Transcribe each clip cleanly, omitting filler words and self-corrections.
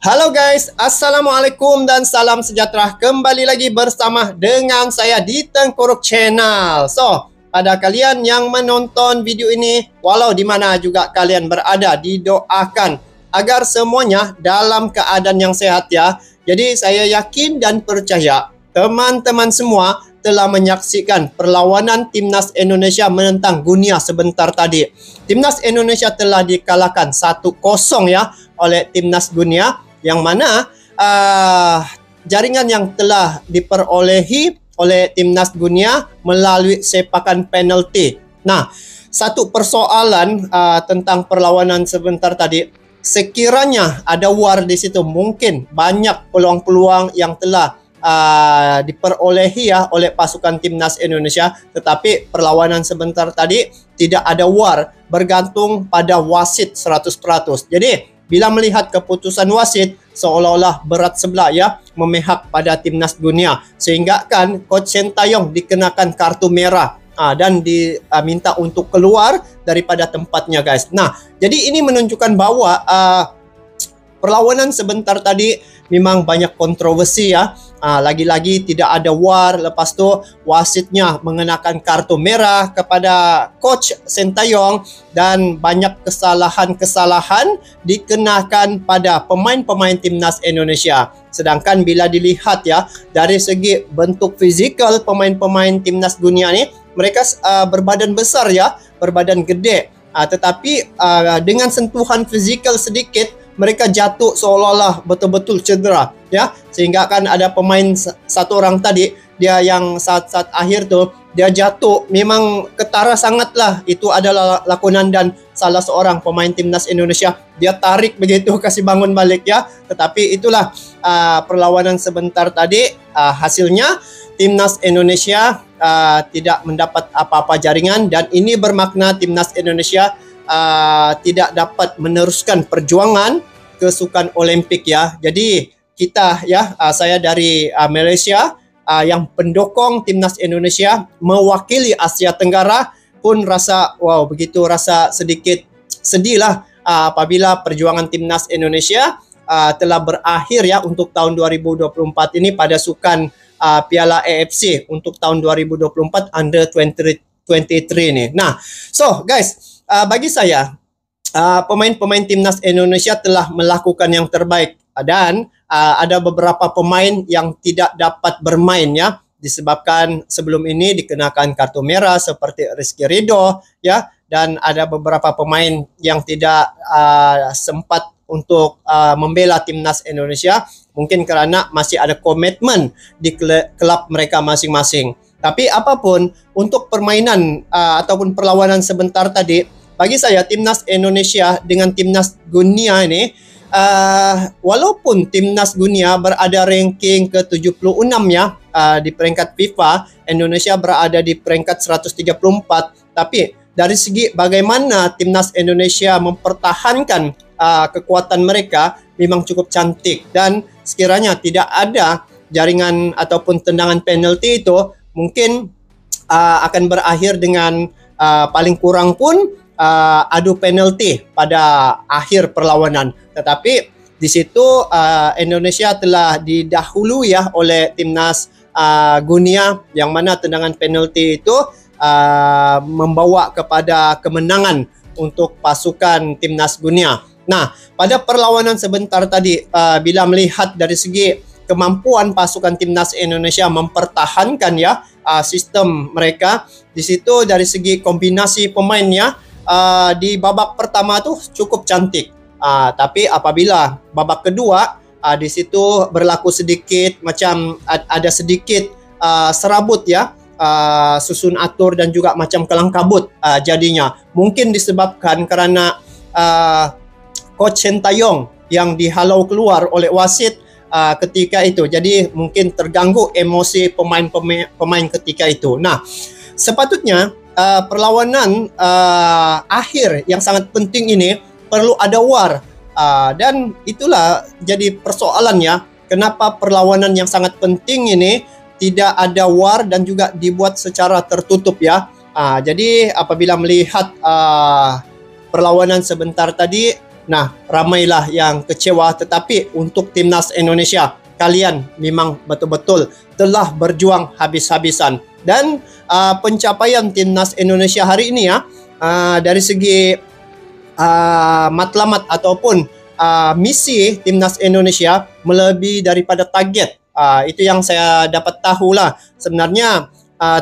Halo guys, Assalamualaikum dan salam sejahtera. Kembali lagi bersama dengan saya di Tengkorok Channel. So, pada kalian yang menonton video ini, walau di mana juga kalian berada, didoakan agar semuanya dalam keadaan yang sehat ya. Jadi saya yakin dan percaya teman-teman semua telah menyaksikan perlawanan Timnas Indonesia menentang Guinea sebentar tadi. Timnas Indonesia telah dikalahkan 1-0 ya oleh Timnas Guinea, yang mana jaringan yang telah diperolehi oleh Timnas Guinea melalui sepakan penalti. Nah, satu persoalan tentang perlawanan sebentar tadi, sekiranya ada VAR di situ, mungkin banyak peluang-peluang yang telah diperolehi ya oleh pasukan Timnas Indonesia, tetapi perlawanan sebentar tadi tidak ada VAR, bergantung pada wasit 100%. Jadi bila melihat keputusan wasit, seolah-olah berat sebelah ya memihak pada Timnas Guinea, sehingga kan Coach Sintayong dikenakan kartu merah dan diminta untuk keluar daripada tempatnya guys. Nah, jadi ini menunjukkan bahwa perlawanan sebentar tadi memang banyak kontroversi ya. Lagi-lagi tidak ada VAR, lepas tu wasitnya mengenakan kartu merah kepada Coach Sintayong, dan banyak kesalahan-kesalahan dikenakan pada pemain-pemain Timnas Indonesia. Sedangkan bila dilihat ya dari segi bentuk fizikal pemain-pemain Timnas Guinea ni, mereka berbadan besar ya, berbadan gede. Tetapi dengan sentuhan fizikal sedikit, mereka jatuh seolah-olah betul-betul cedera ya, sehingga kan ada pemain satu orang tadi, dia yang saat-saat akhir tuh dia jatuh, memang ketara sangatlah. Itu adalah lakonan dan salah seorang pemain Timnas Indonesia, dia tarik begitu kasih bangun balik ya. Tetapi itulah perlawanan sebentar tadi, hasilnya Timnas Indonesia tidak mendapat apa-apa jaringan, dan ini bermakna Timnas Indonesia tidak dapat meneruskan perjuangan ke Sukan Olimpik ya. Jadi kita ya, saya dari Malaysia yang pendukung Timnas Indonesia mewakili Asia Tenggara pun rasa begitu rasa sedikit sedih lah apabila perjuangan Timnas Indonesia telah berakhir ya untuk tahun 2024 ini pada Sukan Piala AFC untuk tahun 2024 Under 23 nih. Nah, so guys, bagi saya pemain-pemain Timnas Indonesia telah melakukan yang terbaik, dan ada beberapa pemain yang tidak dapat bermain ya, disebabkan sebelum ini dikenakan kartu merah seperti Rizky Ridho ya, dan ada beberapa pemain yang tidak sempat untuk membela Timnas Indonesia, mungkin karena masih ada komitmen di klub mereka masing-masing. Tapi apapun, untuk permainan ataupun perlawanan sebentar tadi, bagi saya Timnas Indonesia dengan Timnas Guinea ini, walaupun Timnas Guinea berada ranking ke-76 ya di peringkat FIFA, Indonesia berada di peringkat 134, tapi dari segi bagaimana Timnas Indonesia mempertahankan kekuatan mereka memang cukup cantik, dan sekiranya tidak ada jaringan ataupun tendangan penalti itu, mungkin akan berakhir dengan paling kurang pun adu penalti pada akhir perlawanan. Tetapi di situ Indonesia telah didahului ya oleh Timnas Guinea, yang mana tendangan penalti itu membawa kepada kemenangan untuk pasukan Timnas Guinea. Nah, pada perlawanan sebentar tadi, bila melihat dari segi kemampuan pasukan Timnas Indonesia mempertahankan ya sistem mereka, di situ dari segi kombinasi pemainnya di babak pertama tuh cukup cantik. Tapi apabila babak kedua, di situ berlaku sedikit macam ada sedikit serabut ya, susun atur dan juga macam kelang kabut jadinya. Mungkin disebabkan karena Coach Sintayong yang dihalau keluar oleh wasit ketika itu. Jadi mungkin terganggu emosi pemain ketika itu. Nah, sepatutnya perlawanan akhir yang sangat penting ini perlu ada VAR, dan itulah jadi persoalannya kenapa perlawanan yang sangat penting ini tidak ada VAR dan juga dibuat secara tertutup ya. Jadi apabila melihat perlawanan sebentar tadi, Nah, ramailah yang kecewa, tetapi untuk timnas Indonesia, kalian memang betul-betul telah berjuang habis-habisan. Dan pencapaian timnas Indonesia hari ini ya, dari segi matlamat ataupun misi timnas Indonesia melebihi daripada target. Itu yang saya dapat tahulah. Sebenarnya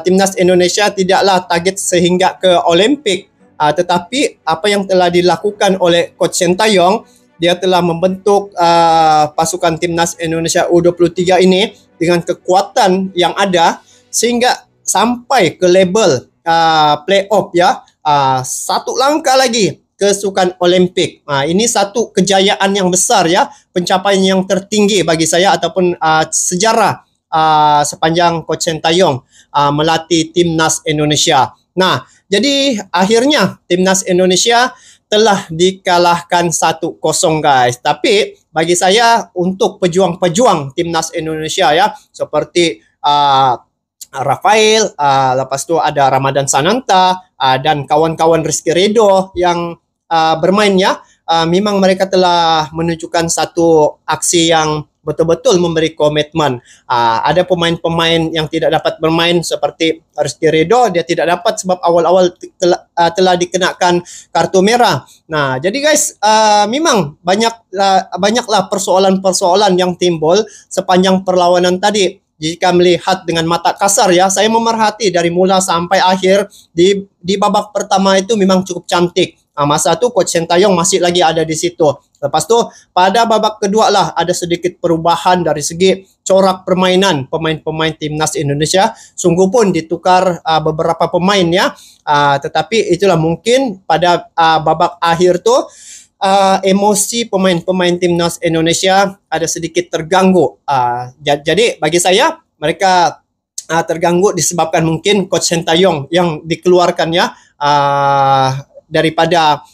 timnas Indonesia tidaklah target sehingga ke Olimpik, tetapi apa yang telah dilakukan oleh Coach Sintayong, dia telah membentuk pasukan timnas Indonesia U23 ini dengan kekuatan yang ada sehingga sampai ke level playoff ya, satu langkah lagi ke sukan Olimpik. Ini satu kejayaan yang besar ya, pencapaian yang tertinggi bagi saya ataupun sejarah sepanjang Coach Sintayong melatih timnas Indonesia. Nah, jadi akhirnya timnas Indonesia telah dikalahkan 1-0 guys. Tapi bagi saya untuk pejuang-pejuang timnas Indonesia ya, seperti Rafael, lepas tu ada Ramadan Sananta dan kawan-kawan Rizky Ridho yang bermain ya, memang mereka telah menunjukkan satu aksi yang betul-betul memberi komitmen. Ada pemain-pemain yang tidak dapat bermain seperti Rizky Ridho, dia tidak dapat sebab awal-awal telah dikenakan kartu merah. Nah, jadi guys, memang banyaklah persoalan-persoalan yang timbul sepanjang perlawanan tadi. Jika melihat dengan mata kasar ya, saya memerhati dari mula sampai akhir di babak pertama itu memang cukup cantik. Masa tu Coach Sintayong masih lagi ada di situ. Lepas tu pada babak kedua lah ada sedikit perubahan dari segi corak permainan pemain-pemain timnas Indonesia. Sungguh pun ditukar beberapa pemain ya. Tetapi itulah mungkin pada babak akhir tu emosi pemain-pemain timnas Indonesia ada sedikit terganggu. Jadi bagi saya mereka terganggu disebabkan mungkin Coach Sintayong yang dikeluarkan ya daripada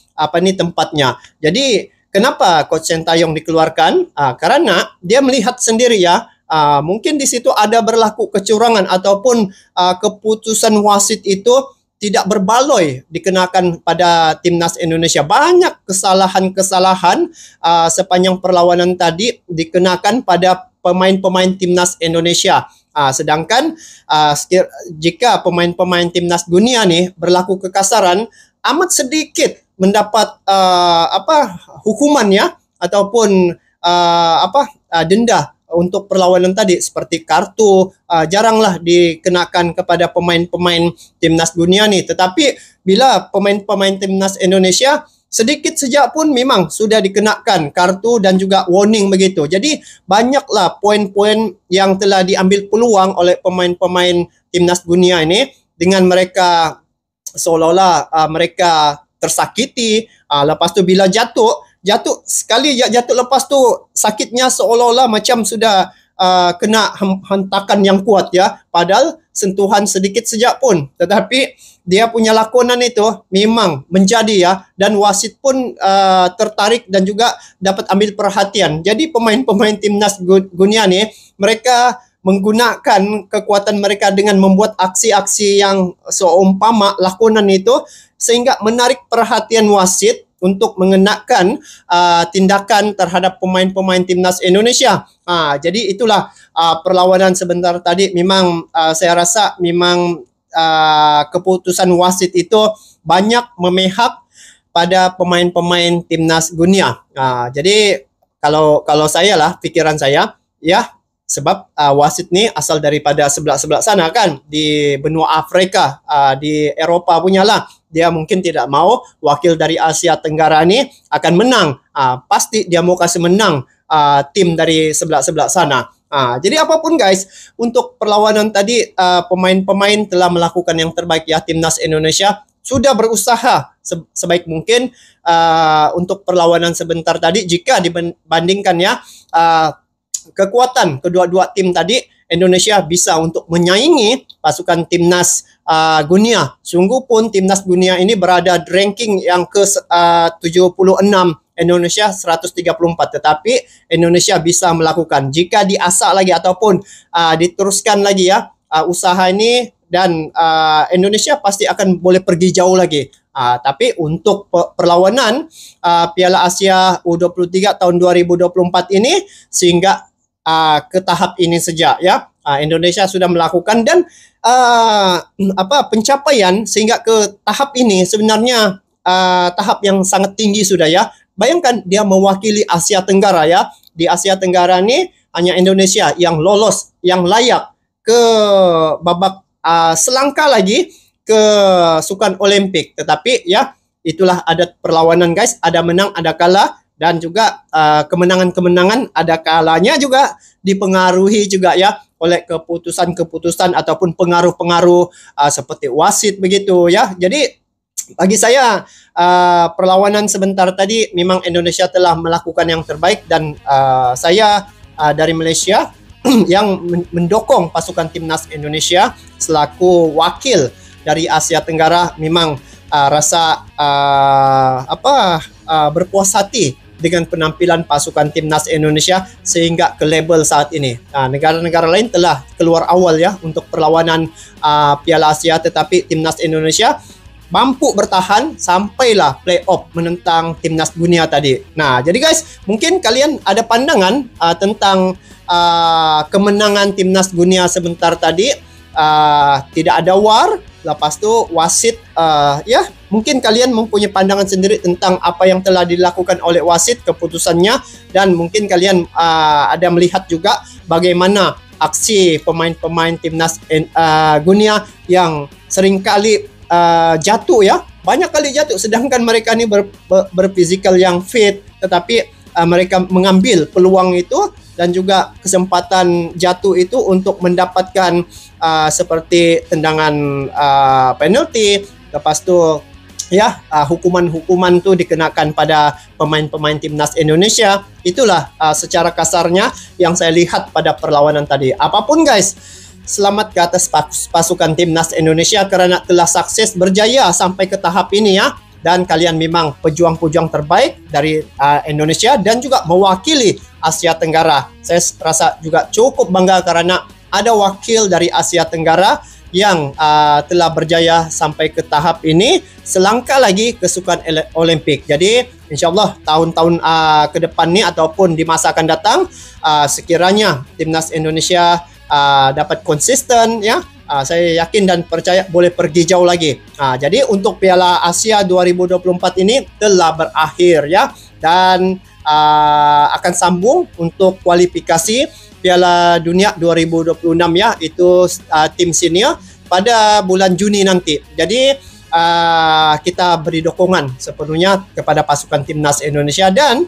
tempatnya. Jadi kenapa Coach Sintayong dikeluarkan? Karena dia melihat sendiri ya, mungkin di situ ada berlaku kecurangan ataupun keputusan wasit itu tidak berbaloi dikenakan pada timnas Indonesia. Banyak kesalahan-kesalahan sepanjang perlawanan tadi dikenakan pada pemain-pemain timnas Indonesia. Sedangkan jika pemain-pemain timnas dunia nih berlaku kekasaran, amat sedikit mendapat hukuman ya ataupun denda untuk perlawanan tadi seperti kartu. Jaranglah dikenakan kepada pemain-pemain timnas dunia nih. Tetapi bila pemain-pemain timnas Indonesia sedikit sejak pun memang sudah dikenakan kartu dan juga warning begitu. Jadi banyaklah poin-poin yang telah diambil peluang oleh pemain-pemain timnas dunia ini dengan mereka seolah-olah mereka tersakiti. Lepas tu bila jatuh sekali jatuh, lepas tu sakitnya seolah-olah macam sudah kena hentakan yang kuat ya, padahal sentuhan sedikit sejak pun, tetapi dia punya lakonan itu memang menjadi ya, dan wasit pun tertarik dan juga dapat ambil perhatian. Jadi pemain-pemain timnas dunia ni mereka menggunakan kekuatan mereka dengan membuat aksi-aksi yang seumpama lakonan itu sehingga menarik perhatian wasit untuk mengenakan tindakan terhadap pemain-pemain timnas Indonesia. Jadi itulah perlawanan sebentar tadi. Memang saya rasa memang keputusan wasit itu banyak memihak pada pemain-pemain timnas dunia. Jadi kalau saya lah, pikiran saya ya, sebab wasit ni asal daripada sebelah-sebelah sana kan, di benua Afrika, di Eropah punya lah. Dia mungkin tidak mau wakil dari Asia Tenggara ni akan menang. Pasti dia mau kasih menang tim dari sebelah-sebelah sana. Jadi apapun guys, untuk perlawanan tadi pemain-pemain telah melakukan yang terbaik ya. Timnas Indonesia sudah berusaha sebaik mungkin untuk perlawanan sebentar tadi. Jika dibandingkan ya kekuatan kedua-dua tim tadi, Indonesia bisa untuk menyaingi pasukan timnas dunia. Sungguh pun timnas dunia ini berada di ranking yang ke-76, Indonesia 134. Tetapi Indonesia bisa melakukan jika diasah lagi ataupun diteruskan lagi ya usaha ini dan Indonesia pasti akan boleh pergi jauh lagi. Tapi untuk perlawanan Piala Asia U23 tahun 2024 ini sehingga ke tahap ini saja ya. Indonesia sudah melakukan dan pencapaian sehingga ke tahap ini sebenarnya tahap yang sangat tinggi sudah ya. Bayangkan dia mewakili Asia Tenggara ya. Di Asia Tenggara ini hanya Indonesia yang lolos, yang layak ke babak selangkah lagi ke Sukan Olimpik. Tetapi ya itulah adat perlawanan guys, ada menang ada kalah. Dan juga kemenangan-kemenangan ada kalanya juga dipengaruhi juga ya oleh keputusan-keputusan ataupun pengaruh-pengaruh seperti wasit begitu ya. Jadi bagi saya perlawanan sebentar tadi memang Indonesia telah melakukan yang terbaik dan saya dari Malaysia yang mendukung pasukan timnas Indonesia selaku wakil dari Asia Tenggara memang rasa berpuas hati dengan penampilan pasukan timnas Indonesia sehingga ke level saat ini. Negara-negara lain telah keluar awal ya untuk perlawanan Piala Asia, tetapi timnas Indonesia mampu bertahan sampailah playoff menentang timnas dunia tadi. Nah, jadi guys, mungkin kalian ada pandangan tentang kemenangan timnas dunia sebentar tadi. Tidak ada war, lepas tu wasit ya mungkin kalian mempunyai pandangan sendiri tentang apa yang telah dilakukan oleh wasit, keputusannya, dan mungkin kalian ada melihat juga bagaimana aksi pemain-pemain timnas dunia yang seringkali jatuh ya, banyak kali jatuh sedangkan mereka ni berfizikal yang fit, tetapi mereka mengambil peluang itu dan juga kesempatan jatuh itu untuk mendapatkan seperti tendangan penalti, lepas tu ya hukuman-hukuman tu dikenakan pada pemain-pemain timnas Indonesia. Itulah secara kasarnya yang saya lihat pada perlawanan tadi. Apapun guys, selamat ke atas pasukan timnas Indonesia kerana telah sukses berjaya sampai ke tahap ini ya. Dan kalian memang pejuang-pejuang terbaik dari Indonesia dan juga mewakili Asia Tenggara. Saya rasa juga cukup bangga kerana ada wakil dari Asia Tenggara yang telah berjaya sampai ke tahap ini, selangkah lagi ke Sukan Olimpik. Jadi insyaAllah tahun-tahun ke depan ni ataupun di masa akan datang, sekiranya timnas Indonesia dapat konsisten ya, saya yakin dan percaya boleh pergi jauh lagi. Jadi untuk Piala Asia 2024 ini telah berakhir ya, dan akan sambung untuk kualifikasi Piala Dunia 2026 ya, itu tim senior pada bulan Juni nanti. Jadi kita beri dukungan sepenuhnya kepada pasukan timnas Indonesia dan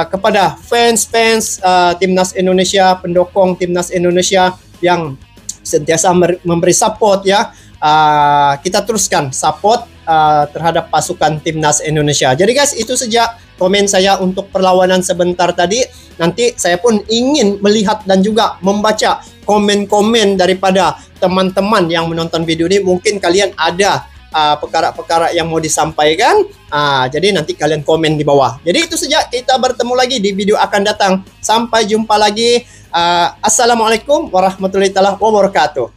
kepada fans-fans timnas Indonesia, pendukung timnas Indonesia yang sentiasa memberi support ya. Kita teruskan support terhadap pasukan timnas Indonesia. Jadi guys, itu saja komen saya untuk perlawanan sebentar tadi. Nanti saya pun ingin melihat dan juga membaca komen-komen daripada teman-teman yang menonton video ini. Mungkin kalian ada perkara-perkara yang mau disampaikan. Jadi nanti kalian komen di bawah. Jadi itu saja, kita bertemu lagi di video akan datang. Sampai jumpa lagi. Assalamualaikum warahmatullahi wabarakatuh.